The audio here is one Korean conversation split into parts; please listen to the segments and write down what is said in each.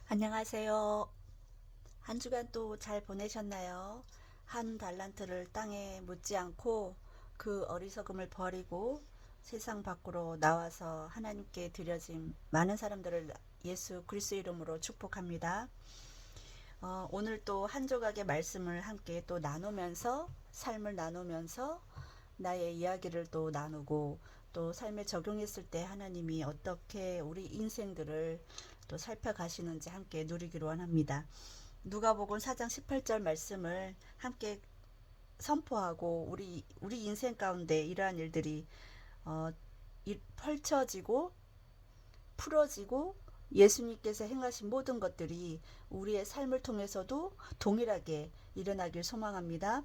안녕하세요. 한 주간 또 잘 보내셨나요? 한 달란트를 땅에 묻지 않고 그 어리석음을 버리고 세상 밖으로 나와서 하나님께 드려진 많은 사람들을 예수 그리스도 이름으로 축복합니다. 오늘 또 한 조각의 말씀을 함께 또 나누면서 삶을 나누면서 나의 이야기를 또 나누고 또 삶에 적용했을 때 하나님이 어떻게 우리 인생들을 또 살펴가시는지 함께 누리기로 원합니다. 누가복음 4장 18절 말씀을 함께 선포하고 우리 인생 가운데 이러한 일들이 어, 펼쳐지고 풀어지고 예수님께서 행하신 모든 것들이 우리의 삶을 통해서도 동일하게 일어나길 소망합니다.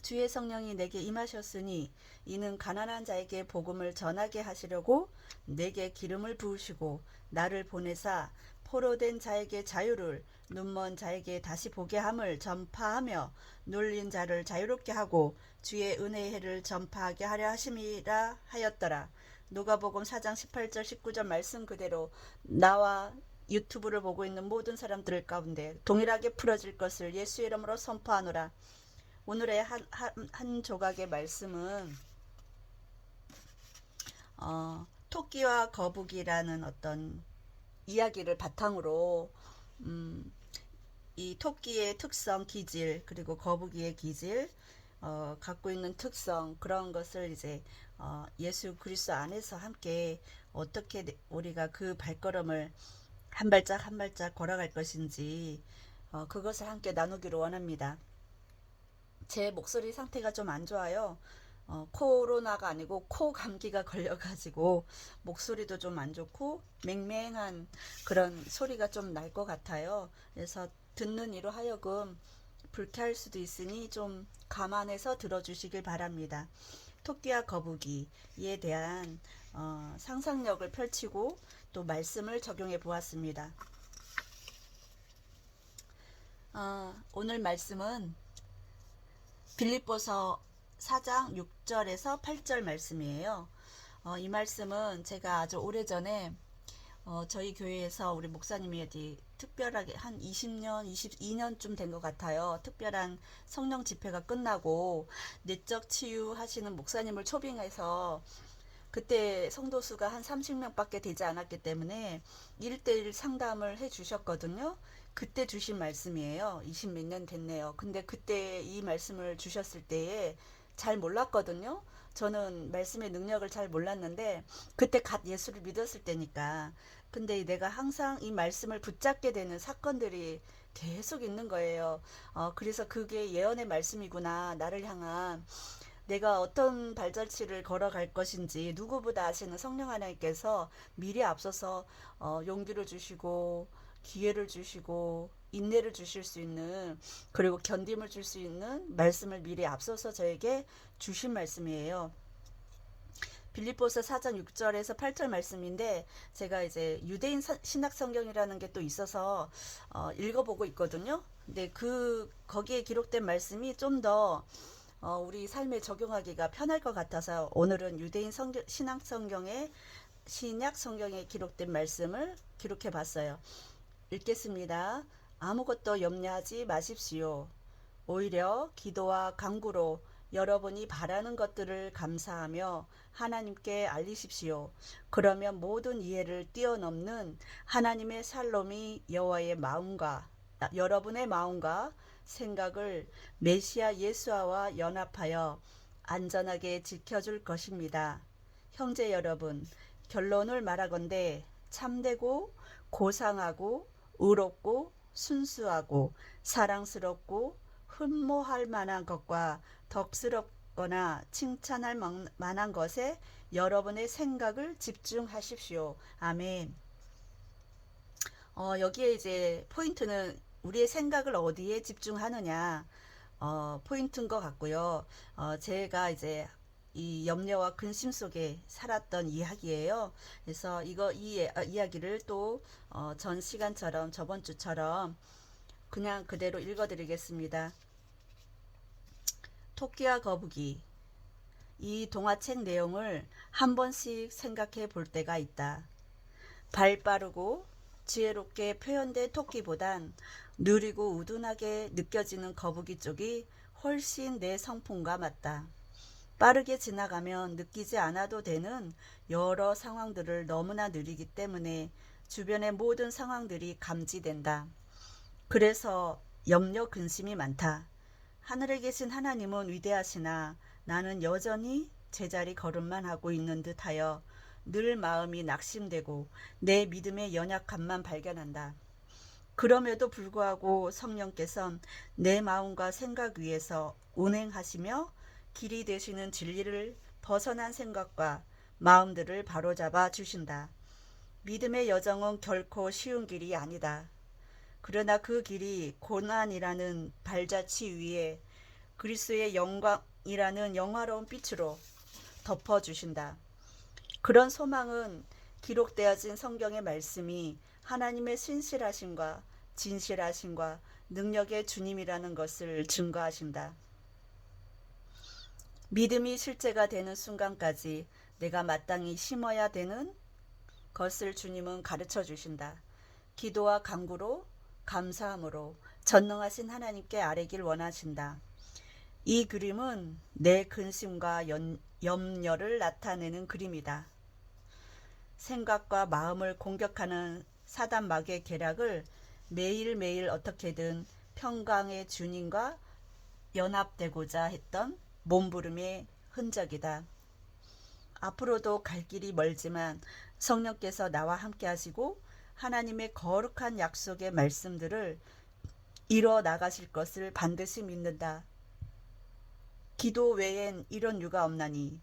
주의 성령이 내게 임하셨으니 이는 가난한 자에게 복음을 전하게 하시려고 내게 기름을 부으시고 나를 보내사 포로된 자에게 자유를 눈먼 자에게 다시 보게 함을 전파하며 눌린 자를 자유롭게 하고 주의 은혜의 해를 전파하게 하려 하심이라 하였더라. 누가복음 4장 18절 19절 말씀 그대로 나와 유튜브를 보고 있는 모든 사람들 가운데 동일하게 풀어질 것을 예수 이름으로 선포하노라. 오늘의 한 조각의 말씀은 토끼와 거북이라는 어떤 이야기를 바탕으로 음, 이 토끼의 특성, 기질, 그리고 거북이의 기질, 갖고 있는 특성, 그런 것을 이제 예수 그리스도 안에서 함께 어떻게 우리가 그 발걸음을 한 발짝 한 발짝 걸어갈 것인지 그것을 함께 나누기로 원합니다. 제 목소리 상태가 좀 안 좋아요. 코로나가 아니고 코 감기가 걸려가지고 목소리도 좀 안 좋고 맹맹한 그런 소리가 좀 날 것 같아요. 그래서 듣는 이로 하여금 불쾌할 수도 있으니 좀 감안해서 들어주시길 바랍니다. 토끼와 거북이에 대한 상상력을 펼치고 또 말씀을 적용해 보았습니다. 오늘 말씀은 빌립보서 4장 6절에서 8절 말씀이에요. 이 말씀은 제가 아주 오래전에 저희 교회에서 우리 목사님이 어디 특별하게 한 20년, 22년쯤 된 것 같아요. 특별한 성령 집회가 끝나고 내적 치유하시는 목사님을 초빙해서 그때 성도 수가 한 30명밖에 되지 않았기 때문에 1대1 상담을 해 주셨거든요. 그때 주신 말씀이에요. 20 몇 년 됐네요. 근데 그때 이 말씀을 주셨을 때에 잘 몰랐거든요. 저는 말씀의 능력을 잘 몰랐는데 그때 갓 예수를 믿었을 때니까. 근데 내가 항상 이 말씀을 붙잡게 되는 사건들이 계속 있는 거예요. 그래서 그게 예언의 말씀이구나. 나를 향한 내가 어떤 발자취를 걸어갈 것인지 누구보다 아시는 성령 하나님께서 미리 앞서서 용기를 주시고 기회를 주시고 인내를 주실 수 있는 그리고 견딤을 줄 수 있는 말씀을 미리 앞서서 저에게 주신 말씀이에요. 빌립보서 4장 6절에서 8절 말씀인데 제가 이제 유대인 신학 성경이라는 게 또 있어서 읽어보고 있거든요. 근데 거기에 기록된 말씀이 좀더 우리 삶에 적용하기가 편할 것 같아서 오늘은 유대인 신약 성경에 기록된 말씀을 기록해 봤어요. 읽겠습니다. 아무것도 염려하지 마십시오. 오히려 기도와 간구로 여러분이 바라는 것들을 감사하며 하나님께 알리십시오. 그러면 모든 이해를 뛰어넘는 하나님의 샬롬이 여러분의 마음과 생각을 메시아 예수와 연합하여 안전하게 지켜줄 것입니다. 형제 여러분, 결론을 말하건대 참되고 고상하고 의롭고 순수하고 사랑스럽고 흠모할 만한 것과 덕스럽거나 칭찬할 만한 것에 여러분의 생각을 집중하십시오. 아멘. 여기에 이제 포인트는 우리의 생각을 어디에 집중하느냐, 포인트인 것 같고요. 제가 이제 이 염려와 근심 속에 살았던 이야기예요. 그래서 이야기를 또, 전 시간처럼, 저번 주처럼 그냥 그대로 읽어드리겠습니다. 토끼와 거북이. 이 동화책 내용을 한 번씩 생각해 볼 때가 있다. 발 빠르고 지혜롭게 표현된 토끼보단 느리고 우둔하게 느껴지는 거북이 쪽이 훨씬 내 성품과 맞다. 빠르게 지나가면 느끼지 않아도 되는 여러 상황들을 너무나 느리기 때문에 주변의 모든 상황들이 감지된다. 그래서 염려 근심이 많다. 하늘에 계신 하나님은 위대하시나 나는 여전히 제자리 걸음만 하고 있는 듯하여 늘 마음이 낙심되고 내 믿음의 연약함만 발견한다. 그럼에도 불구하고 성령께서는 내 마음과 생각 위에서 운행하시며 길이 되시는 진리를 벗어난 생각과 마음들을 바로잡아 주신다. 믿음의 여정은 결코 쉬운 길이 아니다. 그러나 그 길이 고난이라는 발자취 위에 그리스도의 영광이라는 영화로운 빛으로 덮어주신다. 그런 소망은 기록되어진 성경의 말씀이 하나님의 신실하심과 진실하심과 능력의 주님이라는 것을 증거하신다. 믿음이 실제가 되는 순간까지 내가 마땅히 심어야 되는 것을 주님은 가르쳐 주신다. 기도와 간구로 감사함으로 전능하신 하나님께 아뢰길 원하신다. 이 그림은 내 근심과 염려를 나타내는 그림이다. 생각과 마음을 공격하는 사단 마귀의 계략을 매일매일 어떻게든 평강의 주님과 연합되고자 했던 몸부림의 흔적이다. 앞으로도 갈 길이 멀지만 성령께서 나와 함께 하시고 하나님의 거룩한 약속의 말씀들을 이뤄 나가실 것을 반드시 믿는다. 기도 외엔 이런 유가 없나니.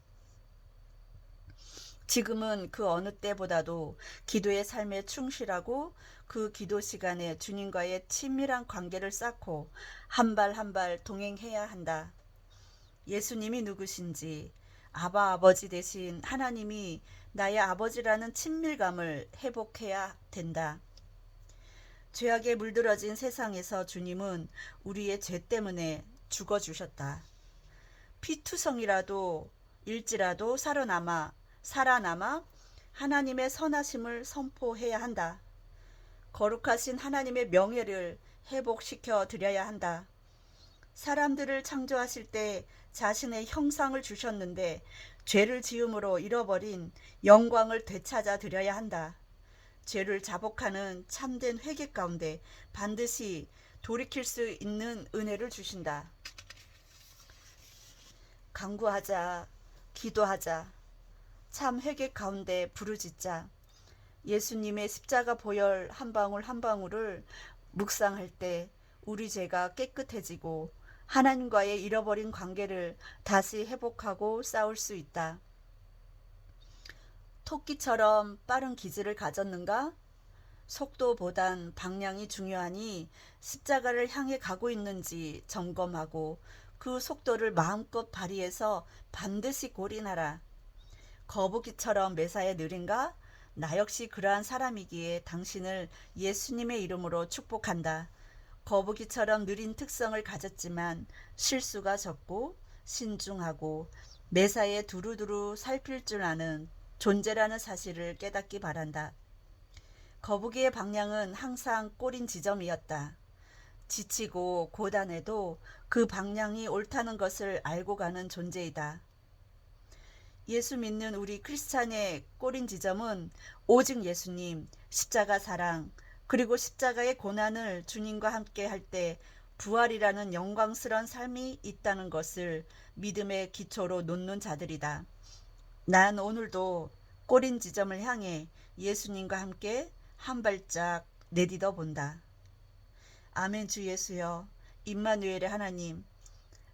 지금은 그 어느 때보다도 기도의 삶에 충실하고 그 기도 시간에 주님과의 친밀한 관계를 쌓고 한 발 한 발 동행해야 한다. 예수님이 누구신지, 아버지 대신 하나님이 나의 아버지라는 친밀감을 회복해야 된다. 죄악에 물들어진 세상에서 주님은 우리의 죄 때문에 죽어주셨다. 피투성이라도 일지라도 살아남아 하나님의 선하심을 선포해야 한다. 거룩하신 하나님의 명예를 회복시켜 드려야 한다. 사람들을 창조하실 때 자신의 형상을 주셨는데 죄를 지음으로 잃어버린 영광을 되찾아 드려야 한다. 죄를 자복하는 참된 회개 가운데 반드시 돌이킬 수 있는 은혜를 주신다. 간구하자, 기도하자, 참 회개 가운데 부르짖자. 예수님의 십자가 보혈 한 방울 한 방울을 묵상할 때 우리 죄가 깨끗해지고 하나님과의 잃어버린 관계를 다시 회복하고 싸울 수 있다. 토끼처럼 빠른 기질을 가졌는가? 속도보단 방향이 중요하니 십자가를 향해 가고 있는지 점검하고 그 속도를 마음껏 발휘해서 반드시 골인하라. 거북이처럼 매사에 느린가? 나 역시 그러한 사람이기에 당신을 예수님의 이름으로 축복한다. 거북이처럼 느린 특성을 가졌지만 실수가 적고 신중하고 매사에 두루두루 살필 줄 아는 존재라는 사실을 깨닫기 바란다. 거북이의 방향은 항상 꼬린 지점이었다. 지치고 고단해도 그 방향이 옳다는 것을 알고 가는 존재이다. 예수 믿는 우리 크리스찬의 꼬린 지점은 오직 예수님, 십자가 사랑, 그리고 십자가의 고난을 주님과 함께 할 때 부활이라는 영광스러운 삶이 있다는 것을 믿음의 기초로 놓는 자들이다. 난 오늘도 꼬린 지점을 향해 예수님과 함께 한 발짝 내딛어 본다. 아멘. 주 예수여, 임마누엘의 하나님,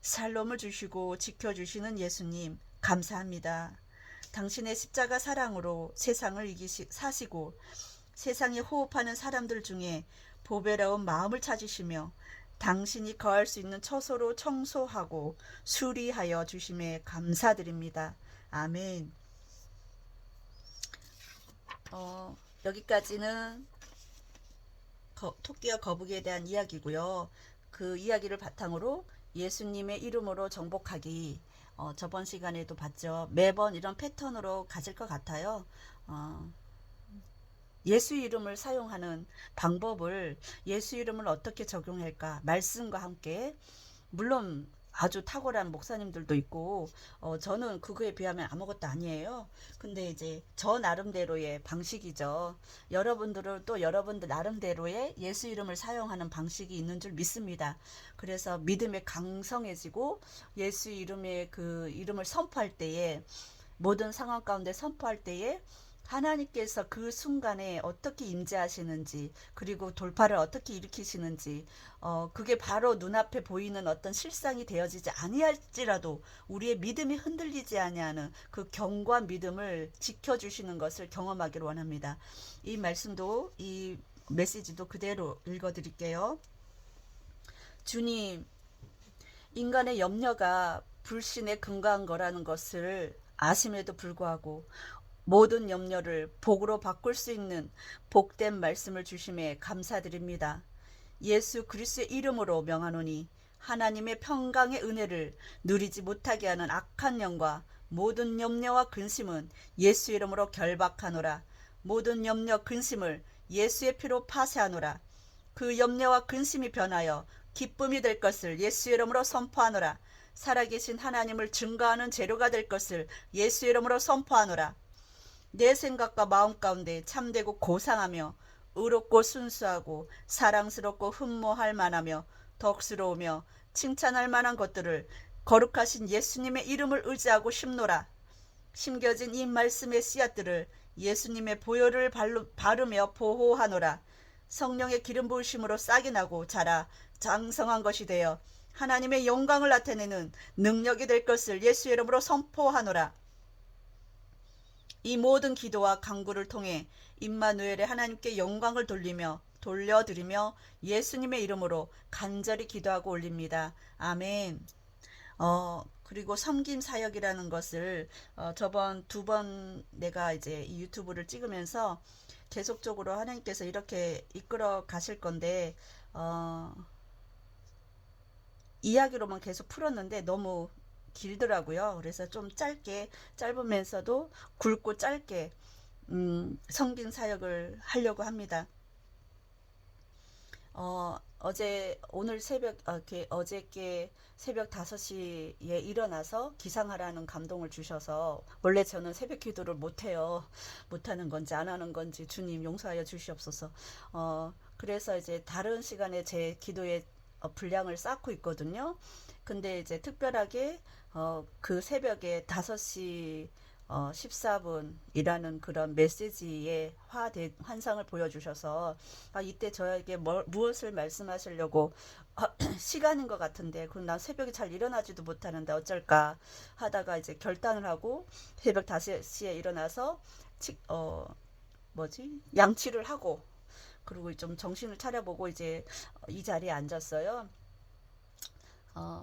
살롬을 주시고 지켜주시는 예수님 감사합니다. 당신의 십자가 사랑으로 세상을 사시고 세상에 호흡하는 사람들 중에 보배로운 마음을 찾으시며 당신이 거할 수 있는 처소로 청소하고 수리하여 주심에 감사드립니다. 아멘. 여기까지는 토끼와 거북이에 대한 이야기고요. 그 이야기를 바탕으로 예수님의 이름으로 정복하기, 저번 시간에도 봤죠. 매번 이런 패턴으로 가질 것 같아요. 예수 이름을 사용하는 방법을, 예수 이름을 어떻게 적용할까? 말씀과 함께. 물론 아주 탁월한 목사님들도 있고, 저는 그거에 비하면 아무것도 아니에요. 근데 이제 저 나름대로의 방식이죠. 여러분들은 또 여러분들 나름대로의 예수 이름을 사용하는 방식이 있는 줄 믿습니다. 그래서 믿음에 강성해지고 예수 이름의 그 이름을 선포할 때에, 모든 상황 가운데 선포할 때에 하나님께서 그 순간에 어떻게 임재하시는지, 그리고 돌파를 어떻게 일으키시는지, 그게 바로 눈앞에 보이는 어떤 실상이 되어지지 아니할지라도 우리의 믿음이 흔들리지 아니하는 그 견고한 믿음을 지켜주시는 것을 경험하기를 원합니다. 이 말씀도, 이 메시지도 그대로 읽어드릴게요. 주님, 인간의 염려가 불신에 근거한 거라는 것을 아심에도 불구하고 모든 염려를 복으로 바꿀 수 있는 복된 말씀을 주심에 감사드립니다. 예수 그리스도의 이름으로 명하노니 하나님의 평강의 은혜를 누리지 못하게 하는 악한 영과 모든 염려와 근심은 예수 이름으로 결박하노라. 모든 염려 근심을 예수의 피로 파쇄하노라. 그 염려와 근심이 변하여 기쁨이 될 것을 예수 이름으로 선포하노라. 살아계신 하나님을 증거하는 재료가 될 것을 예수 이름으로 선포하노라. 내 생각과 마음 가운데 참되고 고상하며 의롭고 순수하고 사랑스럽고 흠모할 만하며 덕스러우며 칭찬할 만한 것들을 거룩하신 예수님의 이름을 의지하고 심노라. 심겨진 이 말씀의 씨앗들을 예수님의 보혈을 바르며 보호하노라. 성령의 기름 부으심으로 싹이 나고 자라 장성한 것이 되어 하나님의 영광을 나타내는 능력이 될 것을 예수 이름으로 선포하노라. 이 모든 기도와 간구를 통해 임마누엘의 하나님께 영광을 돌려드리며 예수님의 이름으로 간절히 기도하고 올립니다. 아멘. 그리고 섬김 사역이라는 것을, 저번 두 번 내가 이제 이 유튜브를 찍으면서 계속적으로 하나님께서 이렇게 이끌어 가실 건데, 이야기로만 계속 풀었는데 너무 길더라고요. 그래서 좀 짧으면서도 굵고 짧게 성긴 사역을 하려고 합니다. 오늘 어저께 새벽 5시에 일어나서 기상하라는 감동을 주셔서, 원래 저는 새벽 기도를 못해요. 못하는 건지 안 하는 건지 주님 용서하여 주시옵소서. 그래서 이제 다른 시간에 제 기도의 분량을 쌓고 있거든요. 근데 이제 특별하게 그 새벽에 5시 14분이라는 그런 메시지의 환상을 보여주셔서, 이때 저에게 무엇을 말씀하시려고 시간인 것 같은데, 그럼 난 새벽에 잘 일어나지도 못하는데 어쩔까 하다가 이제 결단을 하고 새벽 5시에 일어나서 양치를 하고, 그리고 좀 정신을 차려보고 이제 이 자리에 앉았어요.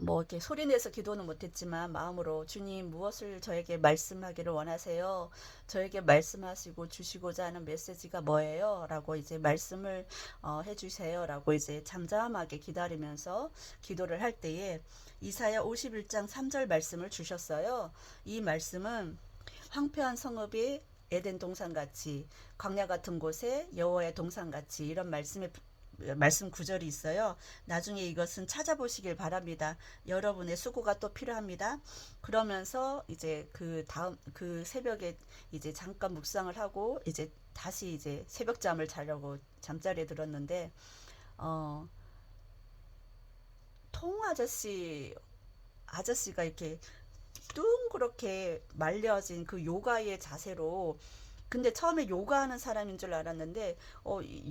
이렇게 소리내서 기도는 못했지만 마음으로, 주님 무엇을 저에게 말씀하기를 원하세요? 저에게 말씀하시고 주시고자 하는 메시지가 뭐예요? 라고 이제 말씀을 해주세요. 라고 이제 잠잠하게 기다리면서 기도를 할 때에 이사야 51장 3절 말씀을 주셨어요. 이 말씀은 황폐한 성읍이 에덴 동산같이, 광야 같은 곳에 여호와의 동산같이, 이런 말씀 구절이 있어요. 나중에 이것은 찾아보시길 바랍니다. 여러분의 수고가 또 필요합니다. 그러면서 이제 그 새벽에 이제 잠깐 묵상을 하고 이제 다시 이제 새벽잠을 자려고 잠자리에 들었는데, 어, 통 아저씨가 이렇게 둥그렇게 말려진 그 요가의 자세로, 근데 처음에 요가하는 사람인 줄 알았는데,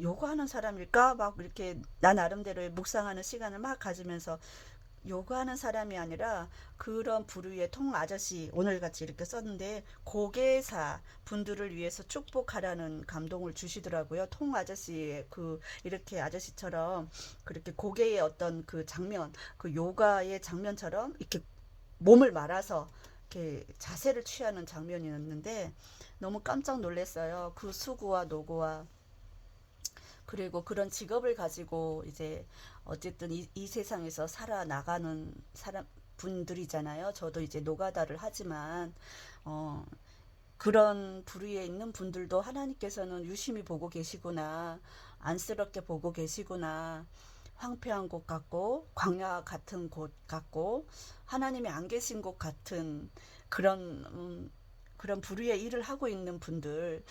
요가하는 사람일까? 막 이렇게 나 나름대로의 묵상하는 시간을 막 가지면서, 요가하는 사람이 아니라 그런 부류의 통 아저씨, 오늘같이 이렇게 썼는데 고개사 분들을 위해서 축복하라는 감동을 주시더라고요. 통 아저씨의 이렇게 아저씨처럼 그렇게 고개의 어떤 그 장면, 그 요가의 장면처럼 이렇게 몸을 말아서 이렇게 자세를 취하는 장면이었는데 너무 깜짝 놀랐어요. 그 수고와 노고와, 그리고 그런 직업을 가지고 이제 어쨌든 이 세상에서 살아나가는 분들이잖아요. 저도 이제 노가다를 하지만 어, 그런 부류에 있는 분들도 하나님께서는 유심히 보고 계시구나. 안쓰럽게 보고 계시구나. 황폐한 곳 같고 광야 같은 곳 같고 하나님이 안 계신 곳 같은 그런 그런 부류의 일을 하고 있는 분들,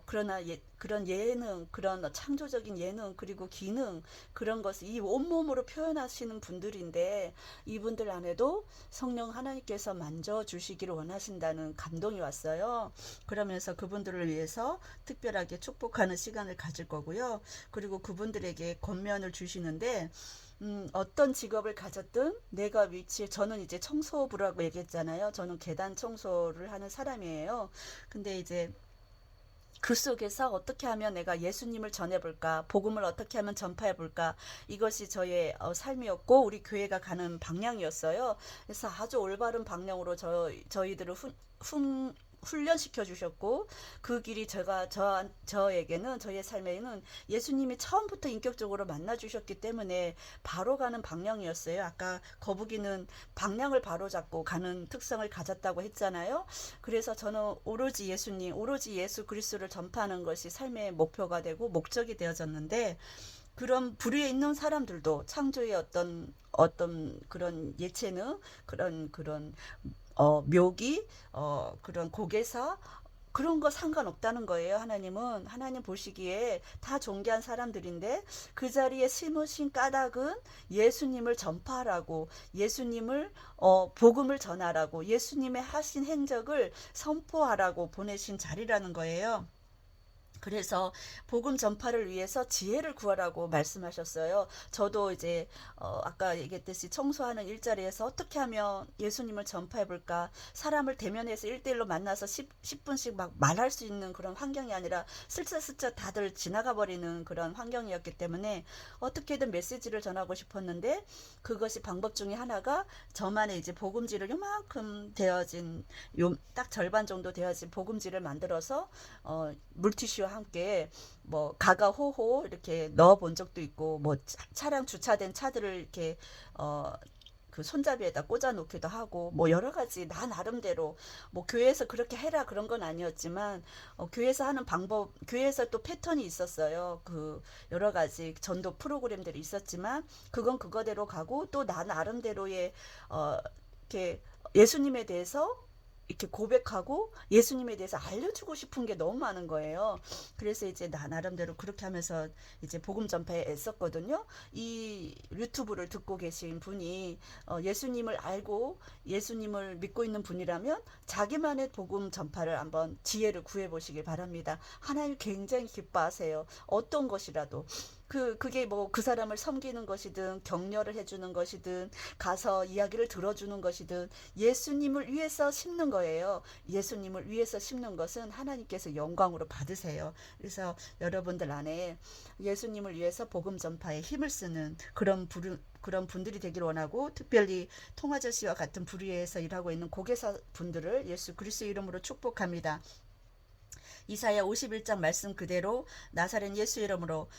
그러나 그런 예능, 그런 창조적인 예능, 그리고 기능, 그런 것을 이 온몸으로 표현하시는 분들인데, 이분들 안에도 성령 하나님께서 만져주시기를 원하신다는 감동이 왔어요. 그러면서 그분들을 위해서 특별하게 축복하는 시간을 가질 거고요. 그리고 그분들에게 권면을 주시는데, 어떤 직업을 가졌든 내가 저는 이제 청소부라고 얘기했잖아요. 저는 계단 청소를 하는 사람이에요. 근데 이제 그 속에서 어떻게 하면 내가 예수님을 전해볼까, 복음을 어떻게 하면 전파해볼까, 이것이 저의 삶이었고, 우리 교회가 가는 방향이었어요. 그래서 아주 올바른 방향으로 저희들을 훈련시켜 주셨고, 그 길이 저에게는, 저의 삶에는 예수님이 처음부터 인격적으로 만나 주셨기 때문에 바로 가는 방향이었어요. 아까 거북이는 방향을 바로 잡고 가는 특성을 가졌다고 했잖아요. 그래서 저는 오로지 예수님, 오로지 예수 그리스도를 전파하는 것이 삶의 목표가 되고 목적이 되어졌는데, 그런 부류에 있는 사람들도 창조의 어떤 그런 예체능, 그런 묘기, 그런 고개사, 그런 거 상관없다는 거예요. 하나님 보시기에 다 존귀한 사람들인데, 그 자리에 심으신 까닭은 예수님을 전파하라고, 예수님을 복음을 전하라고, 예수님의 하신 행적을 선포하라고 보내신 자리라는 거예요. 그래서 복음 전파를 위해서 지혜를 구하라고 말씀하셨어요. 저도 이제 아까 얘기했듯이 청소하는 일자리에서 어떻게 하면 예수님을 전파해 볼까? 사람을 대면해서 1대1로 만나서 10분씩 막 말할 수 있는 그런 환경이 아니라 슬쩍슬쩍 다들 지나가 버리는 그런 환경이었기 때문에 어떻게든 메시지를 전하고 싶었는데, 그것이 방법 중에 하나가 저만의 이제 복음지를 요만큼 되어진, 딱 절반 정도 되어진 복음지를 만들어서 물티슈와 함께 뭐 가가호호 이렇게 넣어 본 적도 있고, 뭐 차량 주차된 차들을 이렇게 그 손잡이에다 꽂아 놓기도 하고, 뭐 여러 가지 나 나름대로, 뭐 교회에서 그렇게 해라 그런 건 아니었지만, 교회에서 하는 방법, 교회에서 또 패턴이 있었어요. 그 여러 가지 전도 프로그램들이 있었지만, 그건 그거대로 가고, 또 나 나름대로의 이렇게 예수님에 대해서 이렇게 고백하고 예수님에 대해서 알려주고 싶은 게 너무 많은 거예요. 그래서 이제 나 나름대로 그렇게 하면서 이제 복음 전파에 애썼거든요. 이 유튜브를 듣고 계신 분이 예수님을 알고 예수님을 믿고 있는 분이라면 자기만의 복음 전파를 한번 지혜를 구해 보시길 바랍니다. 하나님 굉장히 기뻐하세요. 어떤 것이라도. 그게 뭐 그 사람을 섬기는 것이든 격려를 해주는 것이든 가서 이야기를 들어주는 것이든 예수님을 위해서 심는 거예요. 예수님을 위해서 심는 것은 하나님께서 영광으로 받으세요. 그래서 여러분들 안에 예수님을 위해서 복음 전파에 힘을 쓰는 그런 분들이 되길 원하고, 특별히 통아저 씨와 같은 부류에서 일하고 있는 고개사 분들을 예수 그리스도 이름으로 축복합니다. 이사야 51장 말씀 그대로 나사렛 예수 이름으로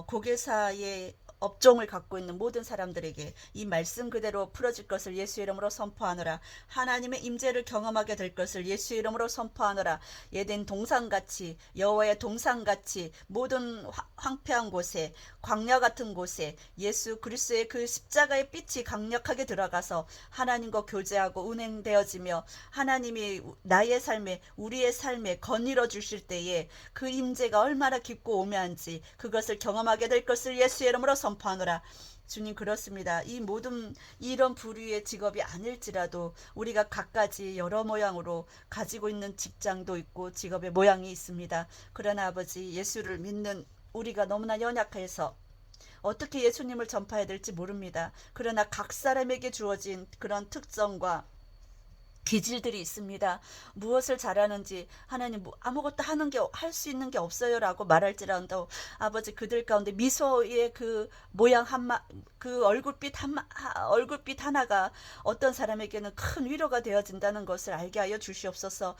고개사의 업종을 갖고 있는 모든 사람들에게 이 말씀 그대로 풀어질 것을 예수 이름으로 선포하노라. 하나님의 임재를 경험하게 될 것을 예수 이름으로 선포하노라. 에덴 동산같이, 여호와의 동산같이 모든 황폐한 곳에, 광야 같은 곳에 예수 그리스도의 그 십자가의 빛이 강력하게 들어가서 하나님과 교제하고 운행되어지며, 하나님이 나의 삶에, 우리의 삶에 거닐어 주실 때에 그 임재가 얼마나 깊고 오묘한지 그것을 경험하게 될 것을 예수 이름으로 선포하노라. 주님, 그렇습니다. 이 모든 이런 부류의 직업이 아닐지라도 우리가 갖가지 여러 모양으로 가지고 있는 직장도 있고 직업의 모양이 있습니다. 그러나 아버지, 예수를 믿는 우리가 너무나 연약해서 어떻게 예수님을 전파해야 될지 모릅니다. 그러나 각 사람에게 주어진 그런 특성과 기질들이 있습니다. 무엇을 잘하는지, 하나님 아무것도 할 수 있는 게 없어요라고 말할지라도, 아버지, 그들 가운데 미소의 그 모양 그 얼굴빛 하나가 어떤 사람에게는 큰 위로가 되어진다는 것을 알게 하여 주시옵소서.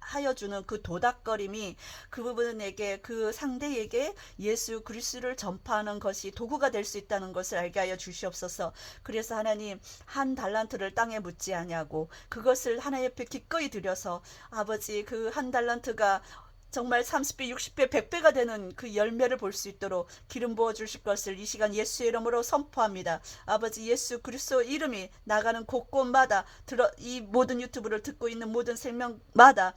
하여 주는 그 도닥거림이 그 부분에게, 그 상대에게 예수 그리스도를 전파하는 것이 도구가 될 수 있다는 것을 알게 하여 주시옵소서. 그래서 하나님, 한 달란트를 땅에 묻지 아니하고 그것을 하나님 앞에 기꺼이 드려서 아버지 그 한 달란트가 정말 30배, 60배, 100배가 되는 그 열매를 볼 수 있도록 기름 부어 주실 것을 이 시간 예수의 이름으로 선포합니다. 아버지 예수 그리스도 이름이 나가는 곳곳마다 이 모든 유튜브를 듣고 있는 모든 생명마다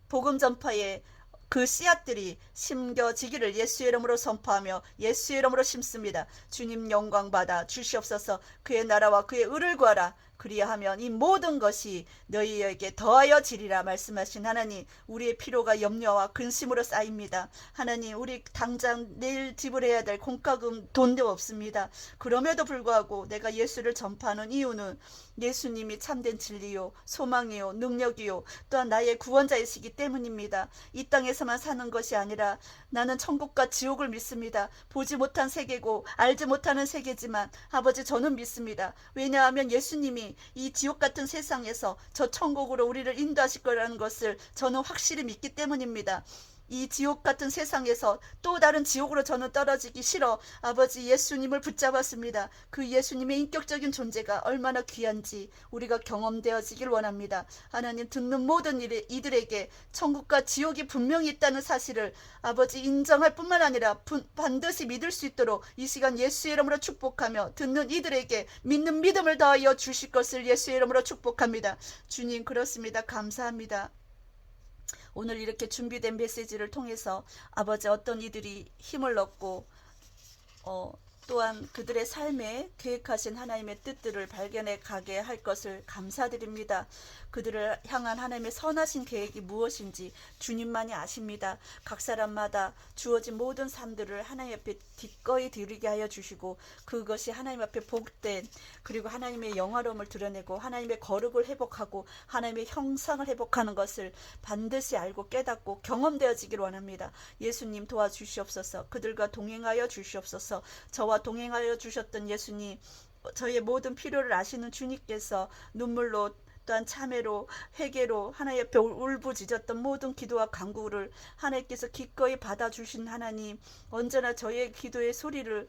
복음 전파에 그 씨앗들이 심겨지기를 예수의 이름으로 선포하며 예수의 이름으로 심습니다. 주님 영광 받아 주시옵소서. 그의 나라와 그의 의를 구하라. 그리하면 이 모든 것이 너희에게 더하여 지리라 말씀하신 하나님, 우리의 피로가 염려와 근심으로 쌓입니다. 하나님, 우리 당장 내일 지불해야 될 공과금 돈도 없습니다. 그럼에도 불구하고 내가 예수를 전파하는 이유는 예수님이 참된 진리요 소망이요 능력이요 또한 나의 구원자이시기 때문입니다. 이 땅에서만 사는 것이 아니라 나는 천국과 지옥을 믿습니다. 보지 못한 세계고 알지 못하는 세계지만 아버지 저는 믿습니다. 왜냐하면 예수님이 이 지옥 같은 세상에서 저 천국으로 우리를 인도하실 거라는 것을 저는 확실히 믿기 때문입니다. 이 지옥 같은 세상에서 또 다른 지옥으로 저는 떨어지기 싫어 아버지 예수님을 붙잡았습니다. 그 예수님의 인격적인 존재가 얼마나 귀한지 우리가 경험되어지길 원합니다. 하나님, 듣는 모든 이들에게 천국과 지옥이 분명히 있다는 사실을 아버지 인정할 뿐만 아니라 반드시 믿을 수 있도록 이 시간 예수의 이름으로 축복하며 듣는 이들에게 믿는 믿음을 더하여 주실 것을 예수의 이름으로 축복합니다. 주님, 그렇습니다. 감사합니다. 오늘 이렇게 준비된 메시지를 통해서 아버지 어떤 이들이 힘을 얻고 또한 그들의 삶에 계획하신 하나님의 뜻들을 발견해 가게 할 것을 감사드립니다. 그들을 향한 하나님의 선하신 계획이 무엇인지 주님만이 아십니다. 각 사람마다 주어진 모든 삶들을 하나님 앞에 기꺼이 드리게 하여 주시고 그것이 하나님 앞에 복된 그리고 하나님의 영화로움을 드러내고 하나님의 거룩을 회복하고 하나님의 형상을 회복하는 것을 반드시 알고 깨닫고 경험되어지길 원합니다. 예수님 도와주시옵소서. 그들과 동행하여 주시옵소서. 저와 동행하여 주셨던 예수님, 저희의 모든 필요를 아시는 주님께서 눈물로 또한 참회로 회개로 하나님 옆에 울부짖었던 모든 기도와 간구를 하나님께서 기꺼이 받아주신 하나님, 언제나 저희의 기도의 소리를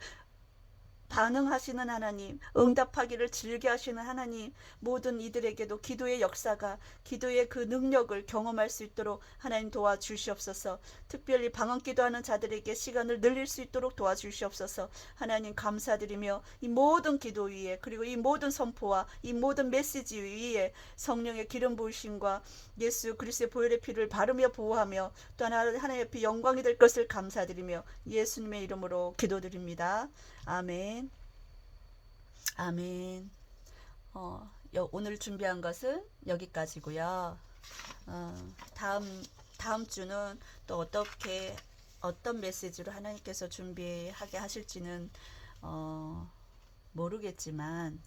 반응하시는 하나님, 응답하기를 즐겨하시는 하나님, 모든 이들에게도 기도의 역사가 기도의 그 능력을 경험할 수 있도록 하나님 도와주시옵소서. 특별히 방언 기도하는 자들에게 시간을 늘릴 수 있도록 도와주시옵소서. 하나님 감사드리며 이 모든 기도 위에 그리고 이 모든 선포와 이 모든 메시지 위에 성령의 기름 부으심과 예수 그리스도의 보혈의 피를 바르며 보호하며 또한 하나님 앞에 영광이 될 것을 감사드리며 예수님의 이름으로 기도드립니다. 아멘. 아멘. 오늘 준비한 것은 여기까지고요. 다음 주는 또 어떤 메시지로 하나님께서 준비하게 하실지는 모르겠지만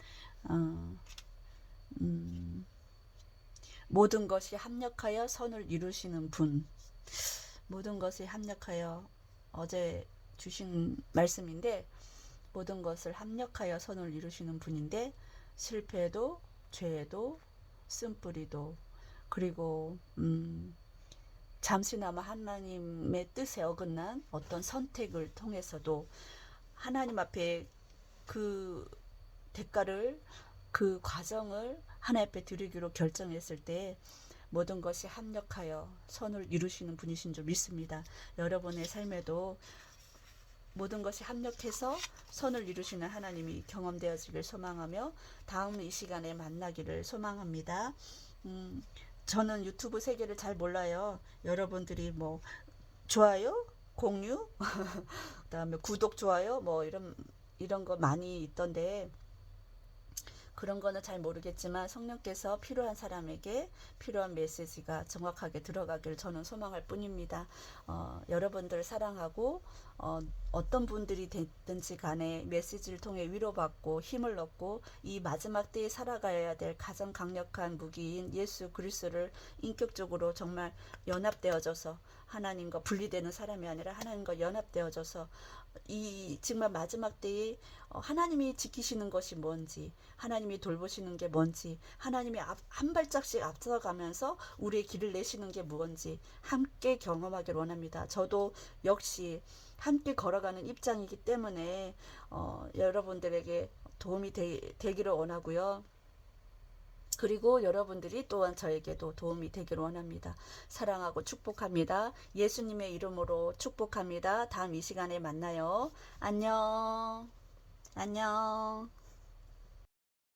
모든 것이 합력하여 선을 이루시는 분, 모든 것이 합력하여 어제 주신 말씀인데 모든 것을 합력하여 선을 이루시는 분인데 실패도 죄도 쓴뿌리도 그리고 잠시나마 하나님의 뜻에 어긋난 어떤 선택을 통해서도 하나님 앞에 그 대가를 그 과정을 하나님 앞에 드리기로 결정했을 때 모든 것이 합력하여 선을 이루시는 분이신 줄 믿습니다. 여러분의 삶에도 모든 것이 합력해서 선을 이루시는 하나님이 경험되어지길 소망하며 다음 이 시간에 만나기를 소망합니다. 저는 유튜브 세계를 잘 몰라요. 여러분들이 뭐 좋아요, 공유, 그다음에 구독, 좋아요 뭐 이런 거 많이 있던데 그런 거는 잘 모르겠지만 성령께서 필요한 사람에게 필요한 메시지가 정확하게 들어가길 저는 소망할 뿐입니다. 여러분들 사랑하고 어떤 분들이 됐든지 간에 메시지를 통해 위로받고 힘을 얻고 이 마지막 때에 살아가야 될 가장 강력한 무기인 예수 그리스도를 인격적으로 정말 연합되어져서 하나님과 분리되는 사람이 아니라 하나님과 연합되어져서 이 정말 마지막 때에 하나님이 지키시는 것이 뭔지 하나님이 돌보시는 게 뭔지 하나님이 한 발짝씩 앞서가면서 우리의 길을 내시는 게 뭔지 함께 경험하길 원합니다. 저도 역시 함께 걸어가는 입장이기 때문에 여러분들에게 도움이 되기를 원하고요. 그리고 여러분들이 또한 저에게도 도움이 되기를 원합니다. 사랑하고 축복합니다. 예수님의 이름으로 축복합니다. 다음 이 시간에 만나요. 안녕. 안녕.